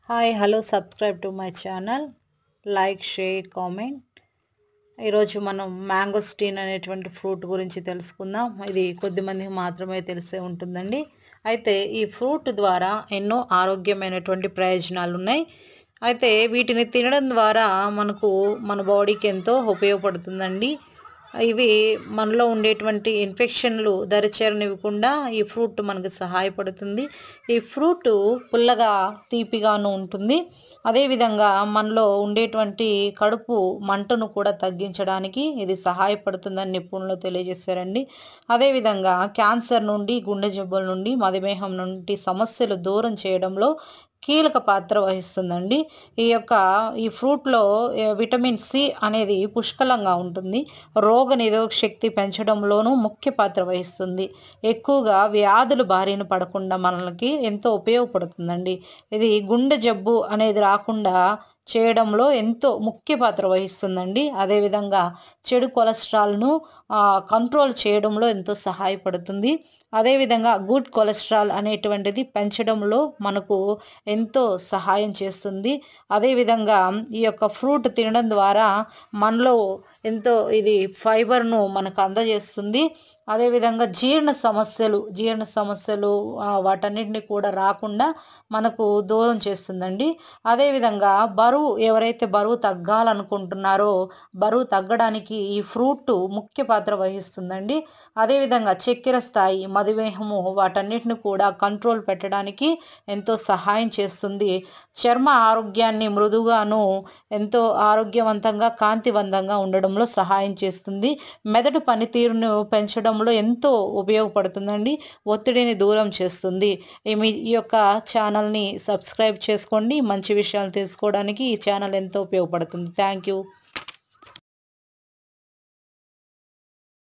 Hi hello subscribe to my channel. Like share comment. ఈరోజు మనం mangosteen అనేటువంటి fruit గురించి తెలుసుకుందాం. ఇది కొద్దిమందికి మాత్రమే తెలిసే ఉంటుందండి. అయితే ఈ ఫ్రూట్ ద్వారా ఎన్నో ఆరోగ్యమైనటువంటి ప్రయోజనాలు ఉన్నాయి. అయితే వీటిని తినడం ద్వారా మన బాడీకి ఎంతో ఉపయోగపడుతుందండి. ఇవి మనలో ఉండేటువంటి ఇన్ఫెక్షన్లు దరిచేరనివ్వకుండా ఈ ఫ్రూట్ మనకు సహాయపడుతుంది. ఈ ఫ్రూట్ పుల్లగా తీపిగాను ఉంటుంది. అదేవిధంగా మనలో ఉండేటువంటి కడుపు మంటను కూడా తగ్గించడానికి ఇది సహాయపడుతుందని నిపుణులు తెలియజేశారండి. అదేవిధంగా క్యాన్సర్ నుండి, గుండె జబ్బుల నుండి, మధుమేహం నుండి సమస్యలు దూరం చేయడంలో కీలక పాత్ర వహిస్తుందండి. ఈ ఫ్రూట్‌లో విటమిన్ సి అనేది పుష్కలంగా ఉంటుంది. రోగనిరోధక శక్తి పెంచడంలోనూ ముఖ్య పాత్ర వహిస్తుంది. ఎక్కువగా వ్యాధుల బారిన పడకుండా మనకి ఎంతో ఉపయోగపడుతుందండి. ఇది గుండె జబ్బు అనేది రాకుండా చేయడంలో ఎంతో ముఖ్య పాత్ర వహిస్తుందండి. అదేవిధంగా చెడు కొలెస్ట్రాల్‌ను కంట్రోల్ చేయడంలో ఎంతో సహాయపడుతుంది. అదేవిధంగా గుడ్ కొలెస్ట్రాల్ అనేటువంటిది పెంచడంలో మనకు ఎంతో సహాయం చేస్తుంది. అదేవిధంగా ఈ యొక్క ఫ్రూట్ తినడం ద్వారా మనలో ఎంతో ఇది ఫైబర్‌ను మనకు అందజేస్తుంది. అదేవిధంగా జీర్ణ సమస్యలు వాటన్నిటిని కూడా రాకుండా మనకు దూరం చేస్తుందండి. అదేవిధంగా ఎవరైతే బరువు తగ్గాలనుకుంటున్నారో బరువు తగ్గడానికి ఈ ఫ్రూట్ ముఖ్య పాత్ర వహిస్తుందండి. అదేవిధంగా చక్కెర స్థాయి, మధుమేహము వాటన్నిటిని కూడా కంట్రోల్ పెట్టడానికి ఎంతో సహాయం చేస్తుంది. చర్మ ఆరోగ్యాన్ని మృదువుగాను ఎంతో ఆరోగ్యవంతంగా, కాంతివంతంగా ఉండడంలో సహాయం చేస్తుంది. మెదడు పనితీరును పెంచడంలో ఎంతో ఉపయోగపడుతుందండి. ఒత్తిడిని దూరం చేస్తుంది. ఈ యొక్క ఛానల్‌ని సబ్స్క్రైబ్ చేసుకోండి. మంచి విషయాలు తెలుసుకోవడానికి ఈ ఛానల్ ఎంతో ఉపయోగపడుతుంది. Thank you.